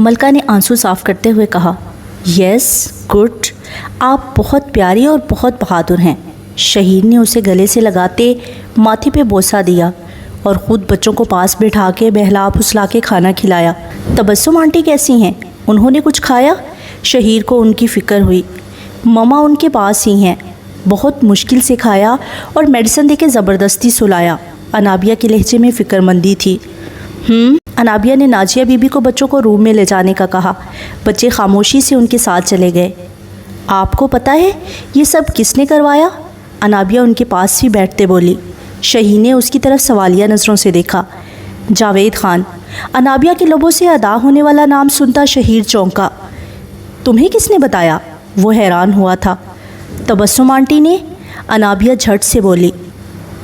ملکہ نے آنسو صاف کرتے ہوئے کہا، یس گڈ، آپ بہت پیاری اور بہت بہادر ہیں۔ شہیر نے اسے گلے سے لگاتے ماتھے پہ بوسہ دیا اور خود بچوں کو پاس بٹھا کے بہلا پھسلا کے کھانا کھلایا۔ تبسم آنٹی کیسی ہیں؟ انہوں نے کچھ کھایا؟ شہیر کو ان کی فکر ہوئی۔ مما ان کے پاس ہی ہیں، بہت مشکل سے کھایا اور میڈیسن دے کے زبردستی سلایا۔ انابیہ کے لہجے میں فکر مندی تھی۔ انابیہ نے ناجیہ بی بی کو بچوں کو روم میں لے جانے کا کہا۔ بچے خاموشی سے ان کے ساتھ چلے گئے۔ آپ کو پتہ ہے یہ سب کس نے کروایا؟ انابیہ ان کے پاس ہی بیٹھتے بولی۔ شہیر نے اس کی طرف سوالیہ نظروں سے دیکھا۔ جاوید خان۔ انابیہ کے لبوں سے ادا ہونے والا نام سنتا شہیر چونکا۔ تمہیں کس نے بتایا؟ وہ حیران ہوا تھا۔ تبسم آنٹی نے، انابیہ جھٹ سے بولی،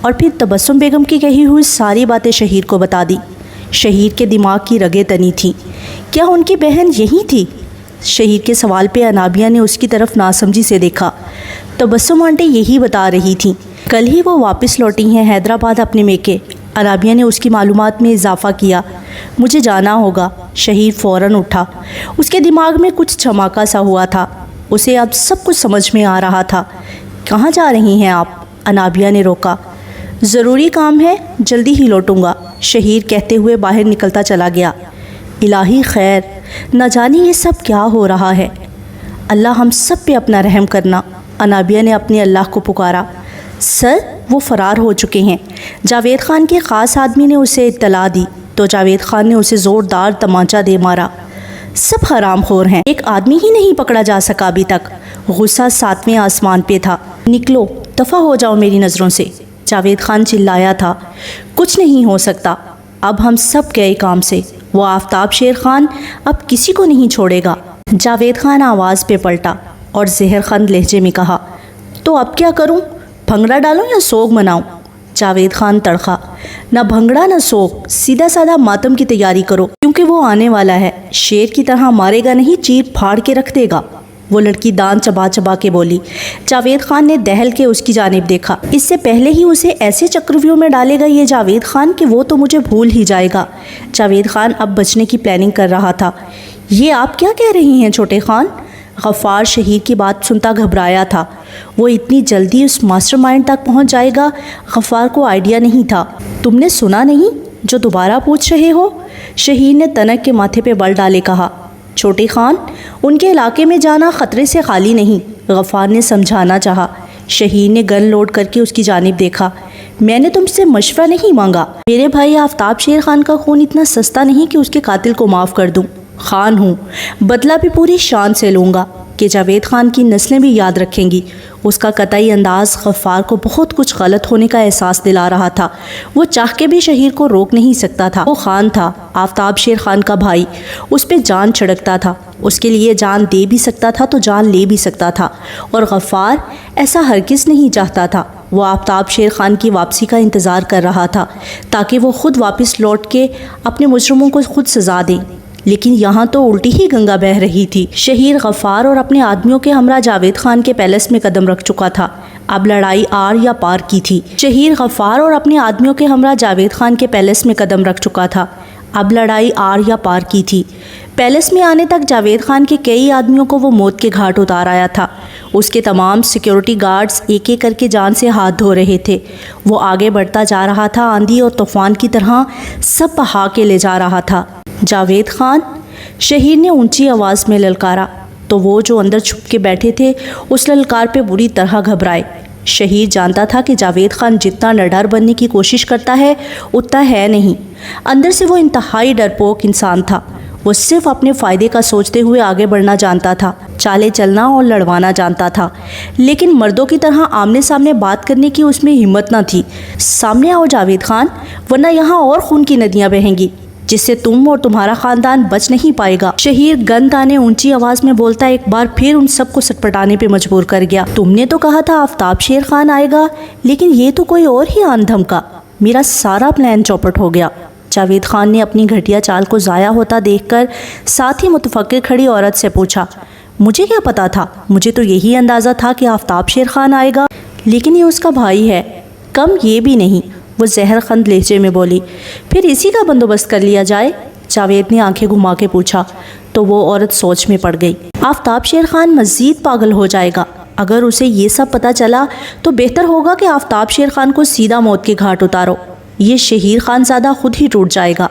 اور پھر تبسم بیگم کی کہی ہوئی ساری باتیں شہیر کو بتا دی۔ شہیر کے دماغ کی رگیں تنی تھیں۔ کیا ان کی بہن یہی تھی؟ شہیر کے سوال پہ انابیہ نے اس کی طرف ناسمجھی سے دیکھا۔ تبسم آنٹی یہی بتا رہی تھیں، کل ہی وہ واپس لوٹی ہیں حیدرآباد اپنے میکے۔ انابیہ نے اس کی معلومات میں اضافہ کیا۔ مجھے جانا ہوگا۔ شہیر فوراً اٹھا۔ اس کے دماغ میں کچھ چماکا سا ہوا تھا۔ اسے اب سب کچھ سمجھ میں آ رہا تھا۔ کہاں جا رہی ہیں آپ؟ انابیہ نے روکا۔ ضروری کام ہے، جلدی ہی لوٹوں گا، شہیر کہتے ہوئے باہر نکلتا چلا گیا۔ الہی خیر، نہ جانے یہ سب کیا ہو رہا ہے۔ اللہ ہم سب پہ اپنا رحم کرنا۔ انابیہ نے اپنے اللہ کو پکارا۔ سر، وہ فرار ہو چکے ہیں۔ جاوید خان کے خاص آدمی نے اسے اطلاع دی تو جاوید خان نے اسے زوردار تمانچہ دے مارا۔ سب حرام خور ہیں، ایک آدمی ہی نہیں پکڑا جا سکا ابھی تک۔ غصہ 7ویں آسمان پہ تھا۔ نکلو، دفع ہو جاؤ میری نظروں سے، جاوید خان چلایا تھا۔ کچھ نہیں ہو سکتا، اب ہم سب گئے کام سے۔ وہ آفتاب شیر خان اب کسی کو نہیں چھوڑے گا۔ جاوید خان آواز پہ پلٹا اور زہر خند لہجے میں کہا، تو اب کیا کروں؟ بھنگڑا ڈالوں یا سوگ مناؤں؟ جاوید خان تڑخا، نہ بھنگڑا نہ سوگ، سیدھا سادہ ماتم کی تیاری کرو، کیونکہ وہ آنے والا ہے۔ شیر کی طرح مارے گا نہیں، چیر پھاڑ کے رکھ دے گا۔ وہ لڑکی دان چبا چبا کے بولی۔ جاوید خان نے دہل کے اس کی جانب دیکھا۔ اس سے پہلے ہی اسے ایسے چکرویوں میں ڈالے گا یہ جاوید خان کہ وہ تو مجھے بھول ہی جائے گا۔ جاوید خان اب بچنے کی پلاننگ کر رہا تھا۔ یہ آپ کیا کہہ رہی ہیں چھوٹے خان؟ غفار شہیر کی بات سنتا گھبرایا تھا۔ وہ اتنی جلدی اس ماسٹر مائنڈ تک پہنچ جائے گا، غفار کو آئیڈیا نہیں تھا۔ تم نے سنا نہیں جو دوبارہ پوچھ رہے ہو؟ شہیر نے تنک کے ماتھے پہ بل ڈالے کہا۔ چھوٹے خان، ان کے علاقے میں جانا خطرے سے خالی نہیں، غفار نے سمجھانا چاہا۔ شہیر نے گن لوڈ کر کے اس کی جانب دیکھا۔ میں نے تم سے مشورہ نہیں مانگا۔ میرے بھائی آفتاب شیر خان کا خون اتنا سستا نہیں کہ اس کے قاتل کو معاف کر دوں۔ خان ہوں، بدلہ بھی پوری شان سے لوں گا کہ جاوید خان کی نسلیں بھی یاد رکھیں گی۔ اس کا قطعی انداز غفار کو بہت کچھ غلط ہونے کا احساس دلا رہا تھا۔ وہ چاہ کے بھی شہیر کو روک نہیں سکتا تھا۔ وہ خان تھا، آفتاب شیر خان کا بھائی، اس پہ جان چھڑکتا تھا۔ اس کے لیے جان دے بھی سکتا تھا تو جان لے بھی سکتا تھا، اور غفار ایسا ہرگز نہیں چاہتا تھا۔ وہ آفتاب شیر خان کی واپسی کا انتظار کر رہا تھا تاکہ وہ خود واپس لوٹ کے اپنے مجرموں کو خود سزا دیں، لیکن یہاں تو الٹی ہی گنگا بہہ رہی تھی۔ شہیر غفار اور اپنے آدمیوں کے ہمراہ جاوید خان کے پیلس میں قدم رکھ چکا تھا۔ اب لڑائی آر یا پار کی تھی۔ شہیر غفار اور اپنے آدمیوں کے ہمراہ جاوید خان کے پیلس میں قدم رکھ چکا تھا۔ اب لڑائی آر یا پار کی تھی۔ پیلس میں آنے تک جاوید خان کے کئی آدمیوں کو وہ موت کے گھاٹ اتار آیا تھا۔ اس کے تمام سیکیورٹی گارڈز ایک ایک کر کے جان سے ہاتھ دھو رہے تھے۔ وہ آگے بڑھتا جا رہا تھا، آندھی اور طوفان کی طرح سب بہا کے لے جا رہا تھا۔ جاوید خان، شہیر نے اونچی آواز میں للکارا تو وہ جو اندر چھپ کے بیٹھے تھے اس للکار پہ بری طرح گھبرائے۔ شہیر جانتا تھا کہ جاوید خان جتنا نڈر بننے کی کوشش کرتا ہے اتنا ہے نہیں۔ اندر سے وہ انتہائی ڈرپوک انسان تھا۔ وہ صرف اپنے فائدے کا سوچتے ہوئے آگے بڑھنا جانتا تھا، چالیں چلنا اور لڑوانا جانتا تھا، لیکن مردوں کی طرح آمنے سامنے بات کرنے کی اس میں ہمت نہ تھی۔ سامنے آؤ جاوید خان، ورنہ یہاں اور خون کی ندیاں بہیں گی جس سے تم اور تمہارا خاندان بچ نہیں پائے گا۔ شہیر گن تانے اونچی آواز میں بولتا ایک بار پھر ان سب کو سٹپٹانے پہ مجبور کر گیا۔ تم نے تو کہا تھا آفتاب شیر خان آئے گا، لیکن یہ تو کوئی اور ہی آن دھمکا۔ میرا سارا پلان چوپٹ ہو گیا۔ جاوید خان نے اپنی گھٹیا چال کو ضائع ہوتا دیکھ کر ساتھ ہی متفکر کھڑی عورت سے پوچھا، مجھے کیا پتا تھا؟ مجھے تو یہی اندازہ تھا کہ آفتاب شیر خان آئے گا، لیکن یہ اس کا بھائی ہے۔ کم یہ بھی نہیں، وہ زہر خند لہجے میں بولی۔ پھر اسی کا بندوبست کر لیا جائے؟ جاوید نے آنکھیں گھما کے پوچھا۔ تو وہ عورت سوچ میں پڑ گئی۔ آفتاب شیر خان مزید پاگل ہو جائے گا اگر اسے یہ سب پتہ چلا تو بہتر ہوگا کہ آفتاب شیر خان کو سیدھا موت کے گھاٹ اتارو، یہ شہیر خان زادہ خود ہی ٹوٹ جائے گا۔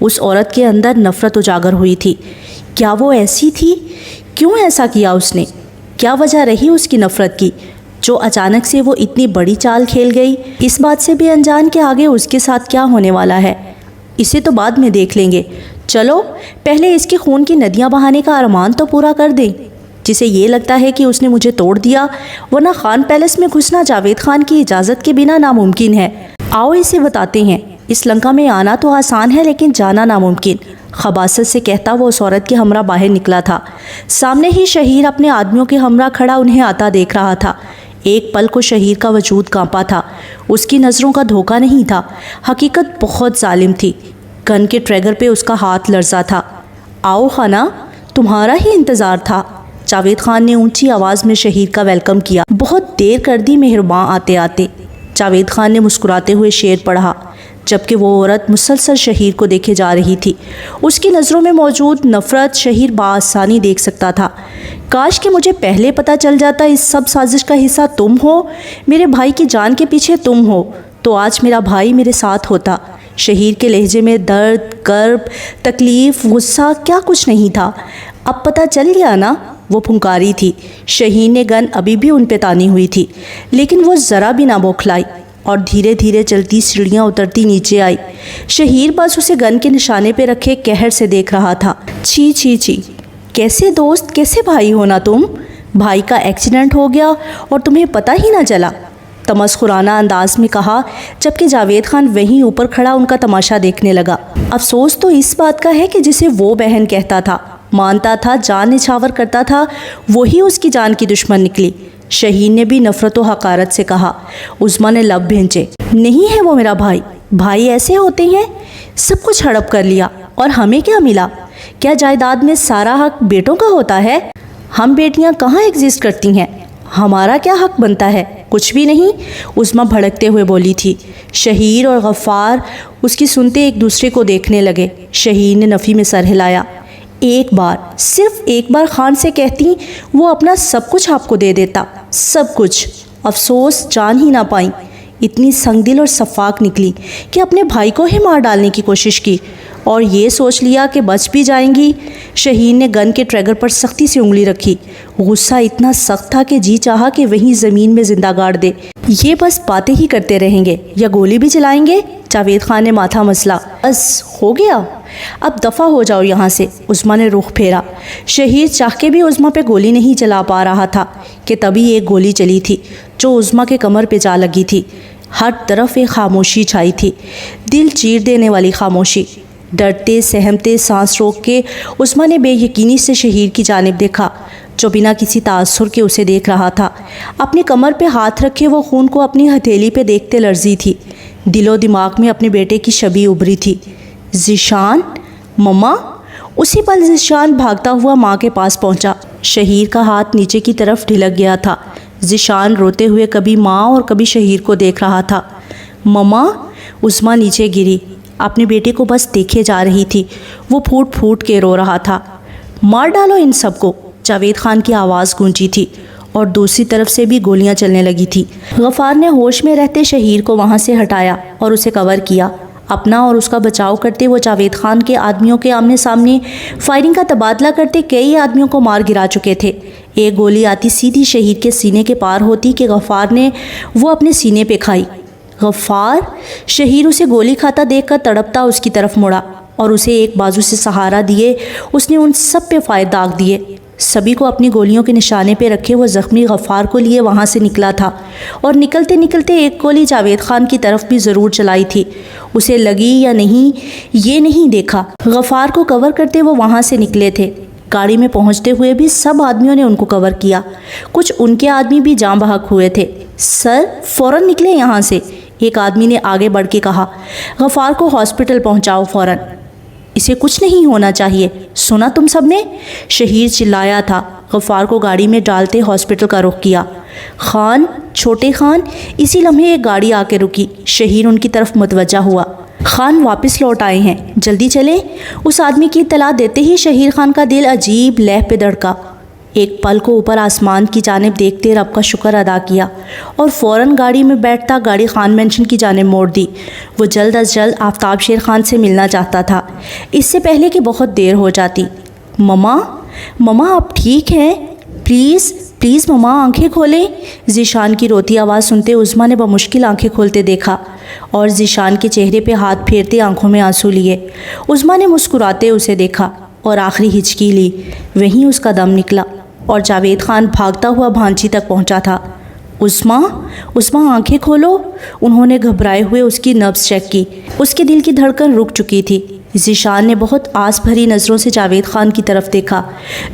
اس عورت کے اندر نفرت اجاگر ہوئی تھی۔ کیا وہ ایسی تھی؟ کیوں ایسا کیا اس نے؟ کیا وجہ رہی اس کی نفرت کی جو اچانک سے وہ اتنی بڑی چال کھیل گئی؟ اس بات سے بھی انجان کہ آگے اس کے ساتھ کیا ہونے والا ہے، اسے تو بعد میں دیکھ لیں گے۔ چلو پہلے اس کے خون کی ندیاں بہانے کا ارمان تو پورا کر دیں۔ جسے یہ لگتا ہے کہ اس نے مجھے توڑ دیا، ورنہ خان پیلس میں گھسنا جاوید خان کی اجازت کے بنا ناممکن ہے۔ آؤ اسے بتاتے ہیں، اس لنکا میں آنا تو آسان ہے لیکن جانا ناممکن۔ خباثت سے کہتا وہ اس عورت کے ہمراہ باہر نکلا تھا۔ سامنے ہی شہیر اپنے آدمیوں کے ہمراہ کھڑا انہیں آتا دیکھ رہا تھا۔ ایک پل کو شہیر کا وجود کانپا تھا۔ اس کی نظروں کا دھوکہ نہیں تھا، حقیقت بہت ظالم تھی۔ گن کے ٹریگر پہ اس کا ہاتھ لرزا تھا۔ آؤ خانہ، تمہارا ہی انتظار تھا۔ جاوید خان نے اونچی آواز میں شہیر کا ویلکم کیا۔ بہت دیر کر دی مہرباں آتے آتے، جاوید خان نے مسکراتے ہوئے شعر پڑھا، جبکہ وہ عورت مسلسل شہیر کو دیکھے جا رہی تھی۔ اس کی نظروں میں موجود نفرت شہیر بآسانی دیکھ سکتا تھا۔ کاش کہ مجھے پہلے پتہ چل جاتا اس سب سازش کا حصہ تم ہو، میرے بھائی کی جان کے پیچھے تم ہو، تو آج میرا بھائی میرے ساتھ ہوتا۔ شہیر کے لہجے میں درد، کرب، تکلیف، غصہ کیا کچھ نہیں تھا۔ اب پتہ چل گیا نا؟ وہ پھنکاری تھی۔ شہیر نے گن ابھی بھی ان پہ تانی ہوئی تھی، لیکن وہ ذرا بھی نہ بوکھلائی اور دھیرے دھیرے چلتی سیڑھیاں اترتی نیچے آئی۔ شہیر بس اسے گن کے نشانے پہ رکھے قہر سے دیکھ رہا تھا۔ چھی چھی چھی، کیسے دوست کیسے بھائی ہونا تم؟ بھائی کا ایکسیڈنٹ ہو گیا اور تمہیں پتہ ہی نہ چلا، تمسخرانہ انداز میں کہا، جبکہ جاوید خان وہیں اوپر کھڑا ان کا تماشا دیکھنے لگا۔ افسوس تو اس بات کا ہے کہ جسے وہ بہن کہتا تھا، مانتا تھا، جان نچھاور کرتا تھا، وہی اس کی جان کی دشمن نکلی۔ شہیر نے بھی نفرت و حقارت سے کہا۔ عظمیٰ نے لب بھینچے۔ نہیں ہے وہ میرا بھائی، بھائی ایسے ہوتے ہیں؟ سب کچھ ہڑپ کر لیا اور ہمیں کیا ملا؟ کیا جائیداد میں سارا حق بیٹوں کا ہوتا ہے؟ ہم بیٹیاں کہاں ایگزسٹ کرتی ہیں؟ ہمارا کیا حق بنتا ہے؟ کچھ بھی نہیں، عظمیٰ بھڑکتے ہوئے بولی تھی۔ شہیر اور غفار اس کی سنتے ایک دوسرے کو دیکھنے لگے۔ شہیر نے نفی میں سر ہلایا۔ ایک بار، صرف ایک بار خان سے کہتی، وہ اپنا سب کچھ آپ کو دے دیتا، سب کچھ۔ افسوس جان ہی نہ پائیں، اتنی سنگ دل اور شفاق نکلی کہ اپنے بھائی کو ہی مار ڈالنے کی کوشش کی اور یہ سوچ لیا کہ بچ بھی جائیں گی۔ شہیر نے گن کے ٹریگر پر سختی سے انگلی رکھی۔ غصہ اتنا سخت تھا کہ جی چاہا کہ وہیں زمین میں زندہ گاڑ دے۔ یہ بس باتیں ہی کرتے رہیں گے یا گولی بھی چلائیں گے؟ جاوید خان نے ماتھا مسلا۔ بس ہو گیا، اب دفع ہو جاؤ یہاں سے۔ عظمیٰ نے رخ پھیرا۔ شہیر چاہ کے بھی عظمیٰ پہ گولی نہیں چلا پا رہا تھا کہ تبھی ایک گولی چلی تھی جو عظمیٰ کے کمر پہ جا لگی تھی۔ ہر طرف ایک خاموشی چھائی تھی، دل چیر دینے والی خاموشی۔ ڈرتے سہمتے سانس روک کے عظمیٰ نے بے یقینی سے شہیر کی جانب دیکھا جو بنا کسی تاثر کے اسے دیکھ رہا تھا۔ اپنے کمر پہ ہاتھ رکھے وہ خون کو اپنی ہتھیلی پہ دیکھتے لرزی تھی۔ دل و دماغ میں اپنے بیٹے کی شبیہ ابھری تھی۔ ذیشان، مما! اسی پل ذیشان بھاگتا ہوا ماں کے پاس پہنچا۔ شہیر کا ہاتھ نیچے کی طرف ڈھلک گیا تھا۔ ذیشان روتے ہوئے کبھی ماں اور کبھی شہیر کو دیکھ رہا تھا۔ مما! عظمیٰ نیچے گری، اپنے بیٹے کو بس دیکھے جا رہی تھی۔ وہ پھوٹ پھوٹ کے رو رہا تھا۔ مار ڈالو ان سب کو، جاوید خان کی آواز گونجی تھی اور دوسری طرف سے بھی گولیاں چلنے لگی تھی۔ غفار نے ہوش میں رہتے شہیر کو وہاں سے ہٹایا اور اسے کور کیا۔ اپنا اور اس کا بچاؤ کرتے وہ جاوید خان کے آدمیوں کے آمنے سامنے فائرنگ کا تبادلہ کرتے کئی آدمیوں کو مار گرا چکے تھے۔ ایک گولی آتی سیدھی شہید کے سینے کے پار ہوتی کہ غفار نے وہ اپنے سینے پہ کھائی۔ غفار! شہیر اسے گولی کھاتا دیکھ کر تڑپتا اس کی طرف مڑا اور اسے ایک بازو سے سہارا دیے اس نے ان سب پہ فائر داغ دیے۔ سبھی کو اپنی گولیوں کے نشانے پہ رکھے وہ زخمی غفار کو لیے وہاں سے نکلا تھا اور نکلتے نکلتے ایک گولی جاوید خان کی طرف بھی ضرور چلائی تھی۔ اسے لگی یا نہیں یہ نہیں دیکھا۔ غفار کو کور کرتے وہ وہاں سے نکلے تھے۔ گاڑی میں پہنچتے ہوئے بھی سب آدمیوں نے ان کو کور کیا۔ کچھ ان کے آدمی بھی جاں بحق ہوئے تھے۔ سر، فوراً نکلے یہاں سے، ایک آدمی نے آگے بڑھ کے کہا۔ غفار کو ہاسپٹل پہنچاؤ فوراً، اسے کچھ نہیں ہونا چاہیے، سنا تم سب نے؟ شہیر چلایا تھا۔ غفار کو گاڑی میں ڈالتے ہاسپٹل کا رخ کیا۔ خان، چھوٹے خان! اسی لمحے ایک گاڑی آ کے رکی۔ شہیر ان کی طرف متوجہ ہوا۔ خان واپس لوٹ آئے ہیں، جلدی چلیں۔ اس آدمی کی اطلاع دیتے ہی شہیر خان کا دل عجیب لہ پہ دھڑکا۔ ایک پل کو اوپر آسمان کی جانب دیکھتے رب کا شکر ادا کیا اور فوراً گاڑی میں بیٹھتا گاڑی خان مینشن کی جانب موڑ دی۔ وہ جلد از جلد آفتاب شیر خان سے ملنا چاہتا تھا، اس سے پہلے کہ بہت دیر ہو جاتی۔ مما آپ ٹھیک ہیں؟ پلیز مما آنکھیں کھولیں۔ ذیشان کی روتی آواز سنتے عظمیٰ نے بمشکل آنکھیں کھولتے دیکھا اور ذیشان کے چہرے پہ ہاتھ پھیرتے آنکھوں میں آنسو لیے۔ عظمیٰ نے مسکراتے اسے دیکھا اور آخری ہچکی لی، وہیں اس کا دم نکلا اور جاوید خان بھاگتا ہوا بھانجی تک پہنچا تھا۔ عظمیٰ آنکھیں کھولو۔ انہوں نے گھبرائے ہوئے اس کی نبض چیک کی۔ اس کے دل کی دھڑکن رک چکی تھی۔ ذیشان نے بہت آس بھری نظروں سے جاوید خان کی طرف دیکھا،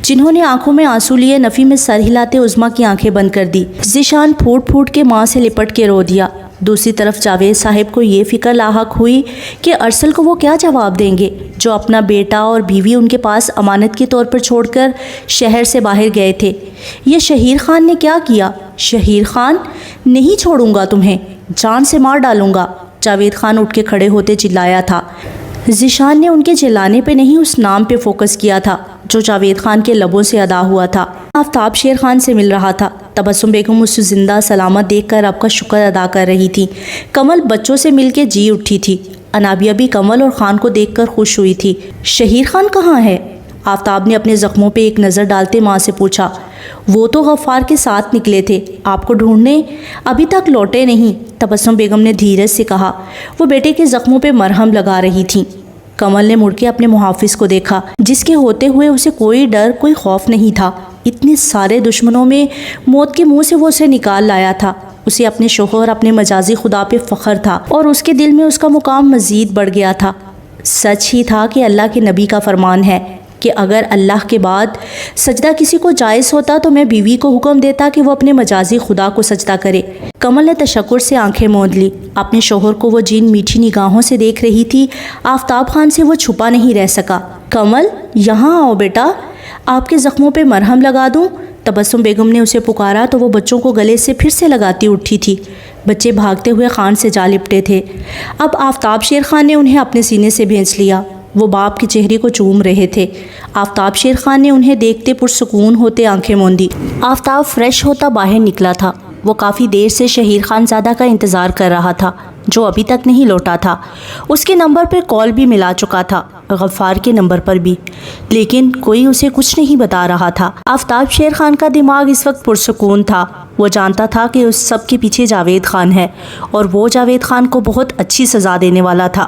جنہوں نے آنکھوں میں آنسو لیے نفی میں سر ہلاتے عظمیٰ کی آنکھیں بند کر دی۔ ذیشان پھوٹ پھوٹ کے ماں سے لپٹ کے رو دیا۔ دوسری طرف جاوید صاحب کو یہ فکر لاحق ہوئی کہ ارسل کو وہ کیا جواب دیں گے جو اپنا بیٹا اور بیوی ان کے پاس امانت کے طور پر چھوڑ کر شہر سے باہر گئے تھے۔ یہ شہیر خان نے کیا کیا؟ شہیر خان، نہیں چھوڑوں گا تمہیں، جان سے مار ڈالوں گا، جاوید خان اٹھ کے کھڑے ہوتے چلایا تھا۔ ذیشان نے ان کے چلانے پہ نہیں، اس نام پہ فوکس کیا تھا جو جاوید خان کے لبوں سے ادا ہوا تھا۔ آفتاب شیر خان سے مل رہا تھا۔ تبسم بیگم اسے زندہ سلامت دیکھ کر رب کا شکر ادا کر رہی تھی۔ کمل بچوں سے مل کے جی اٹھی تھی۔ انابیہ بھی کمل اور خان کو دیکھ کر خوش ہوئی تھی۔ شہیر خان کہاں ہے؟ آفتاب نے اپنے زخموں پہ ایک نظر ڈالتے ماں سے پوچھا۔ وہ تو غفار کے ساتھ نکلے تھے آپ کو ڈھونڈنے، ابھی تک لوٹے نہیں، تبسم بیگم نے دھیرج سے کہا۔ وہ بیٹے کے زخموں پہ مرہم لگا رہی تھیں۔ کمل نے مڑ کے اپنے محافظ کو دیکھا، جس کے ہوتے ہوئے اسے کوئی ڈر کوئی خوف نہیں تھا۔ اتنے سارے دشمنوں میں موت کے منہ سے وہ اسے نکال لایا تھا۔ اسے اپنے شوہر اور اپنے مجازی خدا پہ فخر تھا اور اس کے دل میں اس کا مقام مزید بڑھ گیا تھا۔ سچ ہی تھا کہ اللہ کے نبی کا فرمان ہے کہ اگر اللہ کے بعد سجدہ کسی کو جائز ہوتا تو میں بیوی کو حکم دیتا کہ وہ اپنے مجازی خدا کو سجدہ کرے۔ کمل نے تشکر سے آنکھیں موند لی۔ اپنے شوہر کو وہ جن میٹھی نگاہوں سے دیکھ رہی تھی، آفتاب خان سے وہ چھپا نہیں رہ سکا۔ کمل، یہاں آؤ بیٹا، آپ کے زخموں پہ مرہم لگا دوں؟ تبسم بیگم نے اسے پکارا تو وہ بچوں کو گلے سے پھر سے لگاتی اٹھی تھی۔ بچے بھاگتے ہوئے خان سے جا لپٹے تھے۔ اب آفتاب شیر خان نے انہیں اپنے سینے سے بھینچ لیا۔ وہ باپ کے چہرے کو چوم رہے تھے۔ آفتاب شیر خان نے انہیں دیکھتے پرسکون ہوتے آنکھیں موندی۔ آفتاب فریش ہوتا باہر نکلا تھا۔ وہ کافی دیر سے شہیر خان زادہ کا انتظار کر رہا تھا، جو ابھی تک نہیں لوٹا تھا۔ اس کے نمبر پر کال بھی ملا چکا تھا، غفار کے نمبر پر بھی، لیکن کوئی اسے کچھ نہیں بتا رہا تھا۔ آفتاب شیر خان کا دماغ اس وقت پرسکون تھا۔ وہ جانتا تھا کہ اس سب کے پیچھے جاوید خان ہے اور وہ جاوید خان کو بہت اچھی سزا دینے والا تھا۔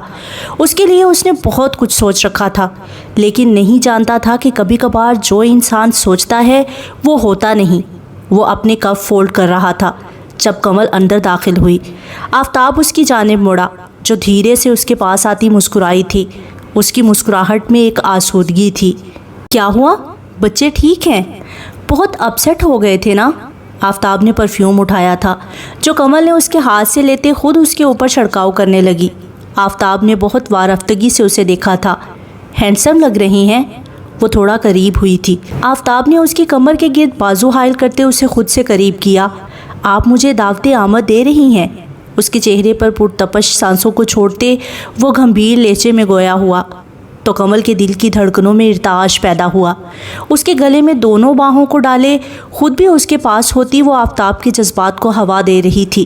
اس کے لیے اس نے بہت کچھ سوچ رکھا تھا، لیکن نہیں جانتا تھا کہ کبھی کبھار جو انسان سوچتا ہے وہ ہوتا نہیں۔ وہ اپنے کف فولڈ کر رہا تھا جب کمل اندر داخل ہوئی۔ آفتاب اس کی جانب مڑا، جو دھیرے سے اس کے پاس آتی مسکرائی تھی۔ اس کی مسکراہٹ میں ایک آسودگی تھی۔ کیا ہوا؟ بچے ٹھیک ہیں؟ بہت اپسیٹ ہو گئے تھے نا؟ آفتاب نے پرفیوم اٹھایا تھا جو کمل نے اس کے ہاتھ سے لیتے خود اس کے اوپر چھڑکاؤ کرنے لگی۔ آفتاب نے بہت وارفتگی سے اسے دیکھا تھا۔ ہینڈسم لگ رہی ہیں۔ وہ تھوڑا قریب ہوئی تھی۔ آفتاب نے اس کی کمر کے گرد بازو حائل کرتے اسے خود سے قریب کیا۔ آپ مجھے دعوت آمد دے رہی ہیں؟ اس کے چہرے پر پرتپش سانسوں کو چھوڑتے وہ گھمبیر لہجے میں گویا ہوا تو کمل کے دل کی دھڑکنوں میں ارتعاش پیدا ہوا۔ اس کے گلے میں دونوں باہوں کو ڈالے خود بھی اس کے پاس ہوتی وہ آفتاب کے جذبات کو ہوا دے رہی تھی۔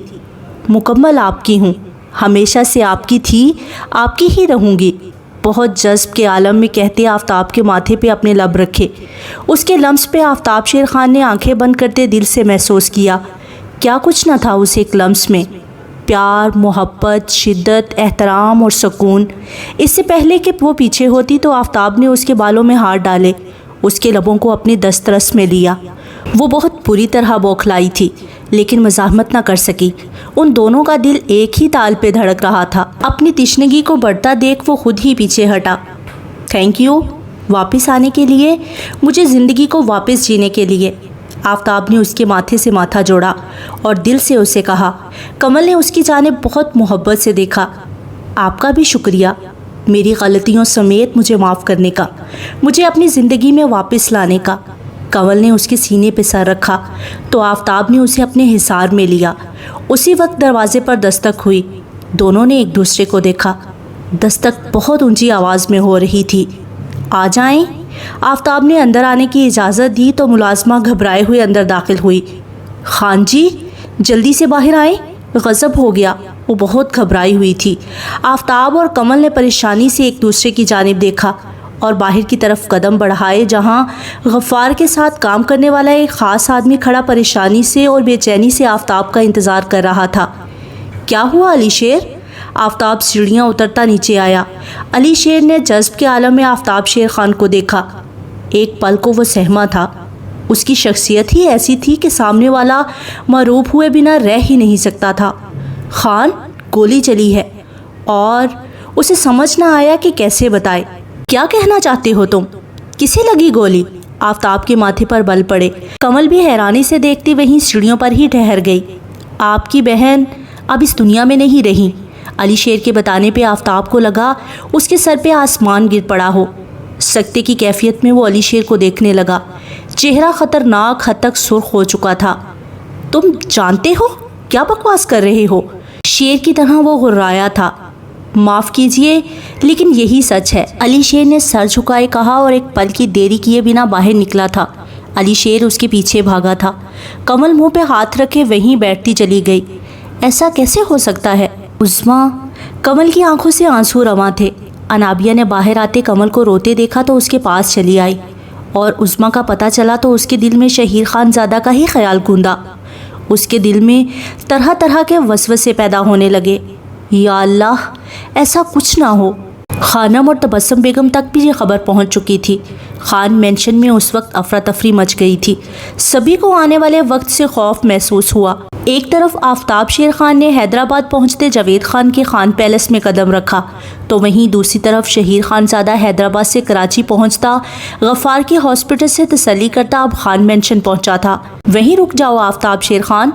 مکمل آپ کی ہوں، ہمیشہ سے آپ کی تھی، آپ کی ہی رہوں گی، بہت جذب کے عالم میں کہتے آفتاب کے ماتھے پہ اپنے لب رکھے۔ اس کے لمس پہ آفتاب شیر خان نے آنکھیں بند کرتے دل سے محسوس کیا کیا کچھ نہ تھا اس ایک لمس میں، پیار، محبت، شدت، احترام اور سکون۔ اس سے پہلے کہ وہ پیچھے ہوتی تو آفتاب نے اس کے بالوں میں ہاتھ ڈالے، اس کے لبوں کو اپنی دسترس میں لیا۔ وہ بہت بری طرح بوکھلائی تھی لیکن مزاحمت نہ کر سکی۔ ان دونوں کا دل ایک ہی تال پہ دھڑک رہا تھا۔ اپنی تشنگی کو بڑھتا دیکھ وہ خود ہی پیچھے ہٹا۔ تھینک یو واپس آنے کے لیے، مجھے زندگی کو واپس جینے کے لیے۔ آفتاب نے اس کے ماتھے سے ماتھا جوڑا اور دل سے اسے کہا۔ کمل نے اس کی جانب بہت محبت سے دیکھا۔ آپ کا بھی شکریہ، میری غلطیوں سمیت مجھے معاف کرنے کا، مجھے اپنی زندگی میں واپس لانے کا۔ کمل نے اس کے سینے پہ سر رکھا تو آفتاب نے اسے اپنے حصار میں لیا۔ اسی وقت دروازے پر دستک ہوئی۔ دونوں نے ایک دوسرے کو دیکھا۔ دستک بہت اونچی آواز میں ہو رہی تھی۔ آ جائیں۔ آفتاب نے اندر آنے کی اجازت دی تو ملازمہ گھبرائے ہوئے اندر داخل ہوئی۔ خان جی جلدی سے باہر آئیں۔ غضب ہو گیا، وہ بہت گھبرائی ہوئی تھی۔ آفتاب اور کمل نے پریشانی سے ایک دوسرے کی جانب دیکھا اور باہر کی طرف قدم بڑھائے، جہاں غفار کے ساتھ کام کرنے والا ایک خاص آدمی کھڑا پریشانی سے اور بے چینی سے آفتاب کا انتظار کر رہا تھا۔ کیا ہوا علی شیر؟ آفتاب سیڑھیاں اترتا نیچے آیا۔ علی شیر نے جذب کے عالم میں آفتاب شیر خان کو دیکھا۔ ایک پل کو وہ سہما تھا۔ اس کی شخصیت ہی ایسی تھی کہ سامنے والا مروب ہوئے بنا رہ ہی نہیں سکتا تھا۔ خان، گولی چلی ہے، اور اسے سمجھ نہ آیا کہ کیسے بتائے۔ کیا کہنا چاہتے ہو تم؟ کسے لگی گولی؟ آفتاب کے ماتھے پر بل پڑے۔ کمل بھی حیرانی سے دیکھتی وہیں سیڑھیوں پر ہی ٹھہر گئی۔ آپ کی بہن اب اس دنیا میں نہیں رہی۔ علی شیر کے بتانے پہ آفتاب کو لگا اس کے سر پہ آسمان گر پڑا ہو۔ سکتے کی کیفیت میں وہ علی شیر کو دیکھنے لگا۔ چہرہ خطرناک حد تک سرخ ہو چکا تھا۔ تم جانتے ہو؟ کیا بکواس کر رہے ہو؟ شیر کی طرح وہ غرایا تھا۔ معاف کیجئے لیکن یہی سچ ہے، علی شیر نے سر جھکائے کہا اور ایک پل کی دیری کیے بنا باہر نکلا تھا۔ علی شیر اس کے پیچھے بھاگا تھا۔ کمل منہ پہ ہاتھ رکھے وہیں بیٹھتی چلی گئی۔ ایسا کیسے ہو سکتا ہے؟ عظمیٰ، کمل کی آنکھوں سے آنسو رواں تھے۔ انابیہ نے باہر آتے کمل کو روتے دیکھا تو اس کے پاس چلی آئی، اور عظمیٰ کا پتہ چلا تو اس کے دل میں شہیر خان زادہ کا ہی خیال گوندا۔ اس کے دل میں طرح طرح کے وسوسے پیدا ہونے لگے۔ یا اللہ، ایسا کچھ نہ ہو۔ خانم اور تبسم بیگم تک بھی یہ خبر پہنچ چکی تھی۔ خان مینشن میں اس وقت افراتفری مچ گئی تھی۔ سبھی کو آنے والے وقت سے خوف محسوس ہوا۔ ایک طرف آفتاب شیر خان نے حیدرآباد پہنچتے جاوید خان کے خان پیلس میں قدم رکھا، تو وہیں دوسری طرف شہیر خان زادہ حیدرآباد سے کراچی پہنچتا غفار کے ہاسپٹل سے تسلی کرتا اب خان مینشن پہنچا تھا۔ وہیں رک جاؤ آفتاب شیر خان۔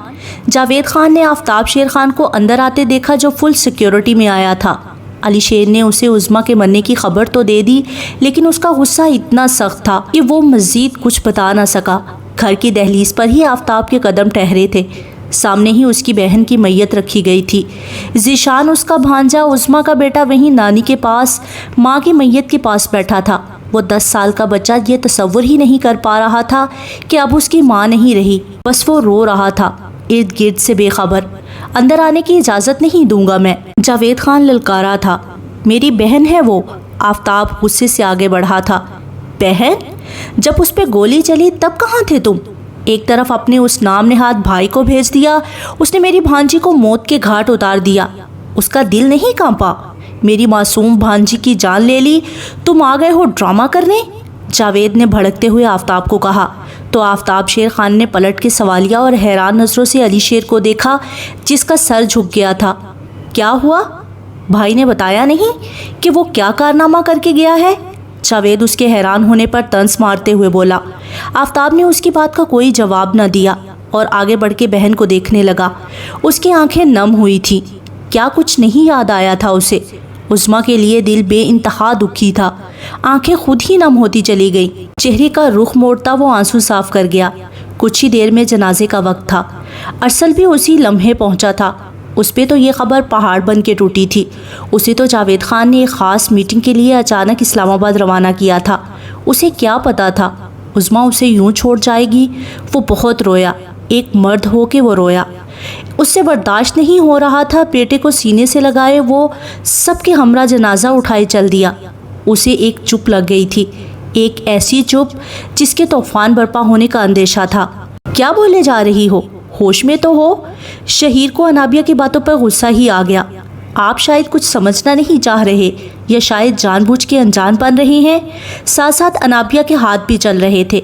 جاوید خان نے آفتاب شیر خان کو اندر آتے دیکھا جو فل سیکیورٹی میں آیا تھا۔ علی شیر نے اسے عظمیٰ کے مرنے کی خبر تو دے دی، لیکن اس کا غصہ اتنا سخت تھا کہ وہ مزید کچھ بتا نہ سکا۔ گھر کی دہلیز پر ہی آفتاب کے قدم ٹھہرے تھے۔ سامنے ہی اس کی بہن کی میت رکھی گئی تھی۔ ذیشان اس کا بھانجا عظمیٰ کا بیٹا وہیں نانی کے پاس ماں کی میت کے پاس بیٹھا تھا۔ وہ 10 سال کا بچہ یہ تصور ہی نہیں کر پا رہا تھا کہ اب اس کی ماں نہیں رہی، بس وہ رو رہا تھا، ارد گرد سے بے خبر۔ اندر آنے کی اجازت نہیں دوں گا میں، جاوید خان للکارا تھا۔ میری بہن ہے وہ، آفتاب غصے سے آگے بڑھا تھا۔ بہن؟ جب اس پہ گولی چلی تب کہاں تھے تم؟ ایک طرف اپنے اس نام نہاد بھائی کو بھیج دیا، اس نے میری بھانجی کو موت کے گھاٹ اتار دیا، اس کا دل نہیں کانپا؟ میری معصوم بھانجی کی جان لے لی، تم آ گئے ہو ڈرامہ کرنے؟ جاوید نے بھڑکتے ہوئے آفتاب کو کہا، تو آفتاب شیر خان نے پلٹ کے سوالیہ اور حیران نظروں سے علی شیر کو دیکھا جس کا سر جھک گیا تھا۔ کیا ہوا؟ بھائی نے بتایا نہیں کہ وہ کیا کارنامہ کر کے گیا ہے؟ جاوید اس کے حیران ہونے پر طنز مارتے ہوئے بولا۔ آفتاب نے اس کی بات کا کوئی جواب نہ دیا اور آگے بڑھ کے بہن کو دیکھنے لگا۔ اس کی آنکھیں نم ہوئی تھیں۔ کیا کچھ نہیں یاد آیا تھا اسے؟ عظمیٰ کے لیے دل بے انتہا دکھی تھا۔ آنکھیں خود ہی نم ہوتی چلی گئیں۔ چہرے کا رخ موڑتا وہ آنسو صاف کر گیا۔ کچھ ہی دیر میں جنازے کا وقت تھا۔ ارسل بھی اسی لمحے پہنچا تھا۔ اس پہ تو یہ خبر پہاڑ بن کے ٹوٹی تھی۔ اسے تو جاوید خان نے ایک خاص میٹنگ کے لیے اچانک اسلام آباد روانہ کیا تھا۔ اسے کیا پتا تھا عظمیٰ اسے یوں چھوڑ جائے گی؟ وہ بہت رویا، ایک مرد ہو کے وہ رویا۔ اس سے برداشت نہیں ہو رہا تھا، بیٹے کو سینے سے لگائے وہ سب کے ہمراہ جنازہ اٹھائے چل دیا۔ اسے ایک چپ لگ گئی تھی، ایک ایسی چپ جس کے طوفان برپا ہونے کا اندیشہ تھا۔ کیا بولے جا رہی ہو؟ ہوش میں تو ہو؟ شہیر کو انابیہ کی باتوں پر غصہ ہی آ گیا۔ آپ شاید کچھ سمجھنا نہیں چاہ رہے، یا شاید جان بوجھ کے انجان بن رہے ہیں۔ ساتھ ساتھ انابیہ کے ہاتھ بھی چل رہے تھے۔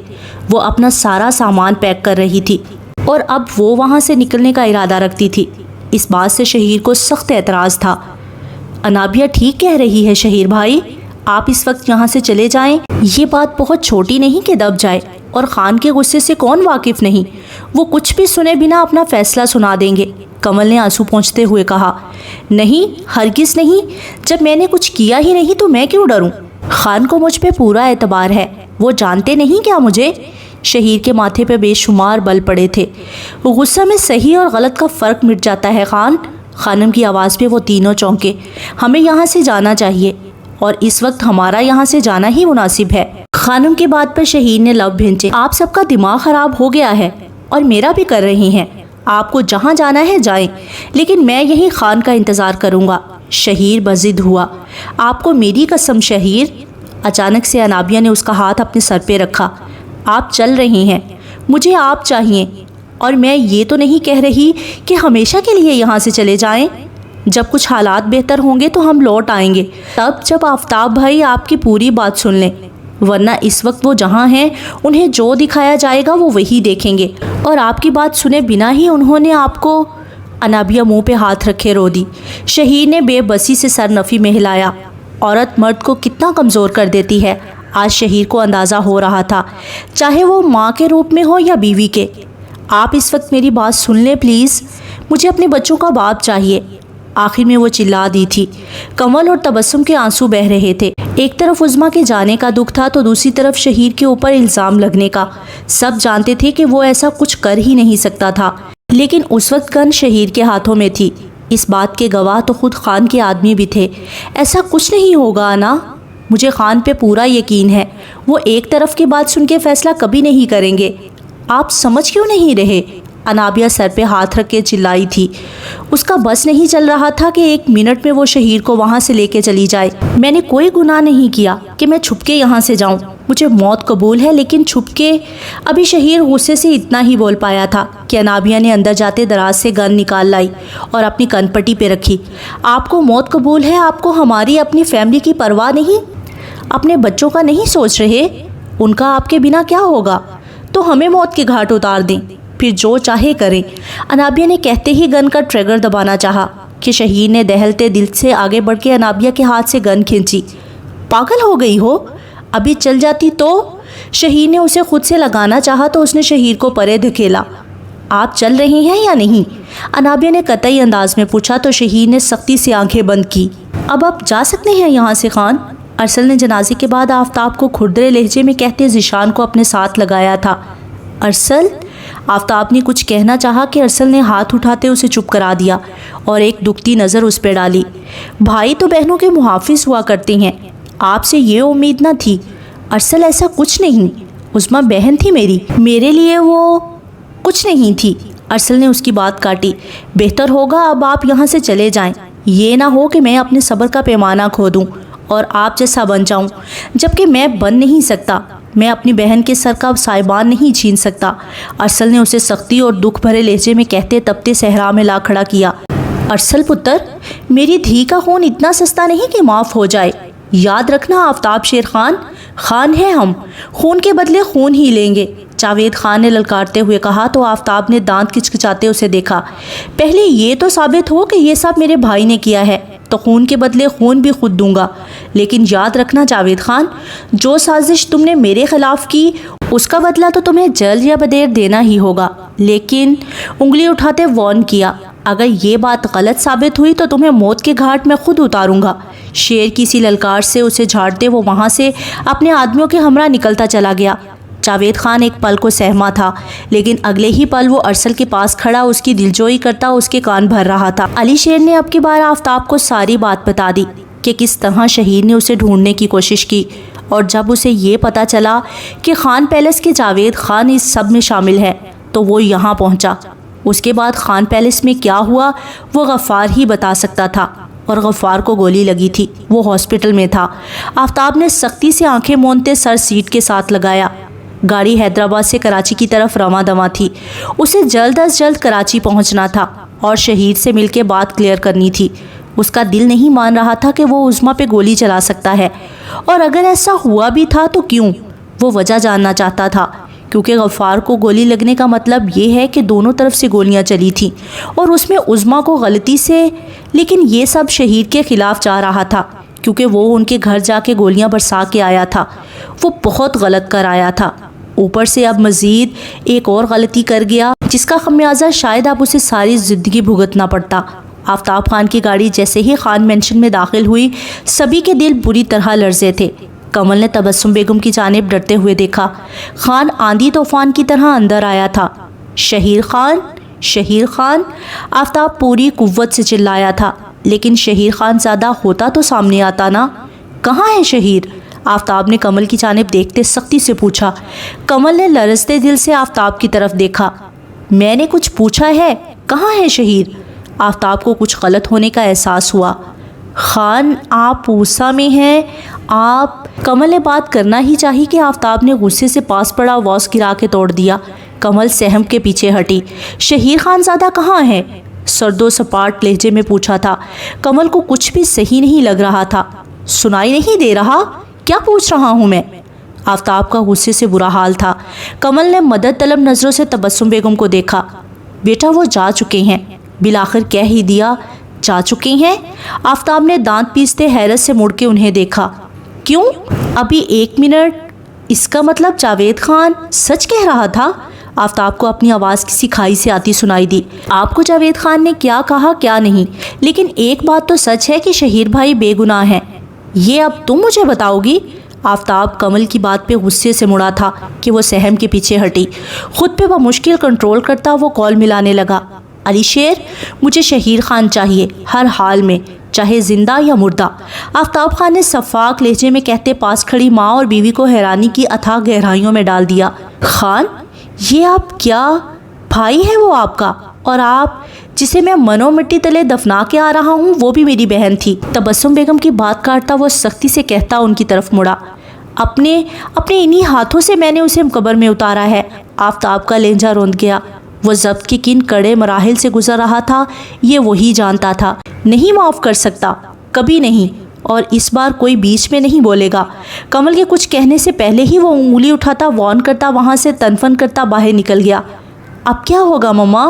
وہ اپنا سارا سامان پیک کر رہی تھی اور اب وہ وہاں سے نکلنے کا ارادہ رکھتی تھی۔ اس بات سے شہیر کو سخت اعتراض تھا۔ انابیہ ٹھیک کہہ رہی ہے شہیر بھائی، آپ اس وقت یہاں سے چلے جائیں۔ یہ بات بہت چھوٹی نہیں کہ دب جائے، اور خان کے غصے سے کون واقف نہیں، وہ کچھ بھی سنے بنا اپنا فیصلہ سنا دیں گے۔ کمل نے آنسو پونچھتے ہوئے کہا۔ نہیں، ہرگز نہیں، جب میں نے کچھ کیا ہی نہیں تو میں کیوں ڈروں؟ خان کو مجھ پہ پورا اعتبار ہے، وہ جانتے نہیں کیا مجھے؟ شہیر کے ماتھے پہ بے شمار بل پڑے تھے۔ غصہ میں صحیح اور غلط کا فرق مٹ جاتا ہے خان۔ خانم کی آواز پہ وہ تینوں چونکے۔ ہمیں یہاں سے جانا چاہیے اور اس وقت ہمارا یہاں سے جانا ہی مناسب ہے۔ خانم کی بات پر شہیر نے لب بھینچے۔ آپ سب کا دماغ خراب ہو گیا ہے اور میرا بھی کر رہی ہیں۔ آپ کو جہاں جانا ہے جائیں، لیکن میں یہی خان کا انتظار کروں گا۔ شہیر بضد ہوا۔ آپ کو میری قسم شہیر۔ اچانک سے انابیہ نے اس کا ہاتھ اپنے سر پہ رکھا۔ آپ چل رہی ہیں، مجھے آپ چاہیے، اور میں یہ تو نہیں کہہ رہی کہ ہمیشہ کے لیے یہاں سے چلے جائیں۔ جب کچھ حالات بہتر ہوں گے تو ہم لوٹ آئیں گے، تب جب آفتاب بھائی آپ کی پوری بات سن لیں، ورنہ اس وقت وہ جہاں ہیں انہیں جو دکھایا جائے گا وہ وہی دیکھیں گے، اور آپ کی بات سنے بنا ہی انہوں نے آپ کو۔ انابیہ منہ پہ ہاتھ رکھے رو دی۔ شہیر نے بے بسی سے سر نفی میں ہلایا۔ عورت مرد کو کتنا کمزور کر دیتی ہے، آج شہیر کو اندازہ ہو رہا تھا، چاہے وہ ماں کے روپ میں ہو یا بیوی کے۔ آپ اس وقت میری بات سن لیں پلیز، مجھے اپنے بچوں کا باپ چاہیے۔ آخر میں وہ چلا دی تھی۔ کمل اور تبسم کے آنسو بہہ رہے تھے۔ ایک طرف عظمیٰ کے جانے کا دکھ تھا تو دوسری طرف شہیر کے اوپر الزام لگنے کا۔ سب جانتے تھے کہ وہ ایسا کچھ کر ہی نہیں سکتا تھا، لیکن اس وقت گن شہیر کے ہاتھوں میں تھی۔ اس بات کے گواہ تو خود خان کے آدمی بھی تھے۔ ایسا کچھ نہیں ہوگا نا، مجھے خان پہ پورا یقین ہے، وہ ایک طرف کی بات سن کے فیصلہ کبھی نہیں کریں گے۔ آپ سمجھ کیوں نہیں رہے؟ انابیہ سر پہ ہاتھ رکھ کے چلائی تھی۔ اس کا بس نہیں چل رہا تھا کہ ایک منٹ میں وہ شہیر کو وہاں سے لے کے چلی جائے۔ میں نے کوئی گناہ نہیں کیا کہ میں چھپ کے یہاں سے جاؤں، مجھے موت قبول ہے، لیکن چھپ کے۔ ابھی شہیر غصے سے اتنا ہی بول پایا تھا کہ انابیہ نے اندر جاتے دراز سے گن نکال لائی اور اپنی کن پٹی پہ رکھی۔ آپ کو موت قبول ہے؟ آپ کو ہماری اپنی فیملی کی پرواہ نہیں؟ اپنے بچوں کا نہیں سوچ رہے؟ ان کا آپ کے بنا کیا ہوگا؟ تو ہمیں موت کے گھاٹ اتار دیں، پھر جو چاہے کریں۔ انابیہ نے کہتے ہی گن کا ٹریگر دبانا چاہا کہ شہیر نے دہلتے دل سے آگے بڑھ کے انابیہ کے ہاتھ سے گن کھینچی۔ پاگل ہو گئی ہو؟ ابھی چل جاتی تو؟ شہیر نے اسے خود سے لگانا چاہا تو اس نے شہیر کو پرے دھکیلا۔ آپ چل رہی ہیں یا نہیں؟ انابیہ نے قطعی انداز میں پوچھا تو شہیر نے سختی سے آنکھیں بند کی۔ اب آپ جا سکتے ہیں یہاں سے خان۔ ارسل نے جنازے کے بعد آفتاب کو کھردرے لہجے میں کہتے ذیشان کو اپنے ساتھ لگایا تھا۔ ارسل؟ آفتاب نے کچھ کہنا چاہا کہ ارسل نے ہاتھ اٹھاتے اسے چپ کرا دیا اور ایک دکھتی نظر اس پہ ڈالی۔ بھائی تو بہنوں کے محافظ ہوا کرتے ہیں، آپ سے یہ امید نہ تھی۔ ارسل ایسا کچھ نہیں، عظمیٰ بہن تھی میرے لیے وہ کچھ نہیں تھی۔ ارسل نے اس کی بات کاٹی۔ بہتر ہوگا اب آپ یہاں سے چلے جائیں، یہ نہ ہو کہ میں اپنے صبر کا پیمانہ کھو دوں اور آپ جیسا بن جاؤں، جبکہ میں بن نہیں سکتا۔ میں اپنی بہن کے سر کا سائبان نہیں چھین سکتا۔ ارسل نے اسے سختی اور دکھ بھرے لہجے میں کہتے تپتے صحرا میں لا کھڑا کیا۔ ارسل پتر، میری دھی کا خون اتنا سستا نہیں کہ معاف ہو جائے۔ یاد رکھنا آفتاب شیر خان ہے، ہم خون کے بدلے خون ہی لیں گے، جاوید خان نے للکارتے ہوئے کہا تو آفتاب نے دانت کچکچاتے اسے دیکھا۔ پہلے یہ تو ثابت ہو کہ یہ سب میرے بھائی نے کیا ہے، تو خون کے بدلے خون بھی خود دوں گا۔ لیکن یاد رکھنا جاوید خان، جو سازش تم نے میرے خلاف کی اس کا بدلہ تو تمہیں جلد یا بدیر دینا ہی ہوگا، لیکن انگلی اٹھاتے وارن کیا، اگر یہ بات غلط ثابت ہوئی تو تمہیں موت کے گھاٹ میں خود اتاروں گا۔ شیر کی سی للکار سے اسے جھاڑتے وہ وہاں سے اپنے آدمیوں کے ہمراہ نکلتا چلا گیا۔ جاوید خان ایک پل کو سہما تھا، لیکن اگلے ہی پل وہ ارسل کے پاس کھڑا اس کی دلجوئی کرتا اس کے کان بھر رہا تھا۔ علی شیر نے اب کی بار آفتاب کو ساری بات بتا دی کہ کس طرح شہیر نے اسے ڈھونڈنے کی کوشش کی، اور جب اسے یہ پتا چلا کہ خان پیلس کے جاوید خان اس سب میں شامل ہے تو وہ یہاں پہنچا۔ اس کے بعد خان پیلس میں کیا ہوا وہ غفار ہی بتا سکتا تھا، اور غفار کو گولی لگی تھی، وہ ہاسپٹل میں تھا۔ آفتاب نے سختی سے آنکھیں موندتے سر سیٹ کے ساتھ لگایا۔ گاڑی حیدرآباد سے کراچی کی طرف رواں دواں تھی۔ اسے جلد از جلد کراچی پہنچنا تھا اور شہید سے مل کے بات کلیئر کرنی تھی۔ اس کا دل نہیں مان رہا تھا کہ وہ عظمیٰ پہ گولی چلا سکتا ہے، اور اگر ایسا ہوا بھی تھا تو کیوں؟ وہ وجہ جاننا چاہتا تھا، کیونکہ غفار کو گولی لگنے کا مطلب یہ ہے کہ دونوں طرف سے گولیاں چلی تھیں اور اس میں عظمیٰ کو غلطی سے، لیکن یہ سب شہید کے خلاف جا رہا تھا کیونکہ وہ ان کے گھر جا کے گولیاں برسا کے آیا تھا۔ وہ بہت غلط کر آیا تھا، اوپر سے اب مزید ایک اور غلطی کر گیا جس کا خمیازہ شاید اب اسے ساری زندگی بھگتنا پڑتا۔ آفتاب خان کی گاڑی جیسے ہی خان مینشن میں داخل ہوئی سبھی کے دل بری طرح لرزے تھے۔ کمل نے تبسم بیگم کی جانب ڈرتے ہوئے دیکھا۔ خان آندھی طوفان کی طرح اندر آیا تھا۔ شہیر خان، شہیر خان! آفتاب پوری قوت سے چلایا تھا، لیکن شہیر خان زادہ ہوتا تو سامنے آتا نا۔ کہاں ہے شہیر؟ آفتاب نے کمل کی جانب دیکھتے سختی سے پوچھا۔ کمل نے لرزتے دل سے آفتاب کی طرف دیکھا۔ میں نے کچھ پوچھا ہے، کہاں ہے شہیر؟ آفتاب کو کچھ غلط ہونے کا احساس ہوا۔ خان، آپ غصہ میں ہیں؟ آپ… کمل نے بات کرنا ہی چاہی کہ آفتاب نے غصے سے پاس پڑا واس گرا کے توڑ دیا۔ کمل سہم کے پیچھے ہٹی۔ شہیر خان زادہ کہاں ہے؟ سرد و سپاٹ لہجے میں پوچھا تھا۔ کمل کو کچھ بھی صحیح نہیں لگ رہا تھا۔ سنائی نہیں دے رہا؟ کیا پوچھ رہا ہوں میں؟ آفتاب کا غصے سے برا حال تھا۔ کمل نے مدد طلب نظروں سے تبسم بیگم کو دیکھا۔ بیٹا وہ جا چکے ہیں، بالآخر کہہ ہی دیا، جا چکے ہیں؟ آفتاب نے دانت پیستے حیرت سے مڑ کے انہیں دیکھا۔ کیوں؟ ابھی 1 منٹ، اس کا مطلب جاوید خان سچ کہہ رہا تھا؟ آفتاب کو اپنی آواز کسی کھائی سے آتی سنائی دی۔ آپ کو جاوید خان نے کیا کہا کیا نہیں، لیکن ایک بات تو سچ ہے کہ شہیر بھائی بے گناہ ہیں۔ یہ اب تم مجھے بتاؤ گی؟ آفتاب کمل کی بات پہ غصے سے مڑا تھا کہ وہ سہم کے پیچھے ہٹی۔ خود پہ بمشکل کنٹرول کرتا وہ کال ملانے لگا۔ علی شیر، مجھے شہیر خان چاہیے، ہر حال میں، چاہے زندہ یا مردہ۔ آفتاب خان نے صفاق لہجے میں کہتے پاس کھڑی ماں اور بیوی کو حیرانی کی اتھاہ گہرائیوں میں ڈال دیا۔ خان، یہ آپ کیا… بھائی ہے وہ آپ کا، اور آپ جسے میں منو مٹی تلے دفنا کے آ رہا ہوں وہ بھی میری بہن تھی۔ تبسم بیگم کی بات کاٹتا وہ سختی سے کہتا ان کی طرف مڑا۔ اپنے انہی ہاتھوں سے میں نے اسے قبر میں اتارا ہے۔ آفتاب کا لہجہ روند گیا۔ وہ ضبط کے کن کڑے مراحل سے گزر رہا تھا یہ وہی جانتا تھا۔ نہیں معاف کر سکتا، کبھی نہیں، اور اس بار کوئی بیچ میں نہیں بولے گا۔ کمل کے کچھ کہنے سے پہلے ہی وہ انگلی اٹھاتا وارن کرتا وہاں سے تنفن کرتا باہر نکل گیا۔ اب کیا ہوگا مما؟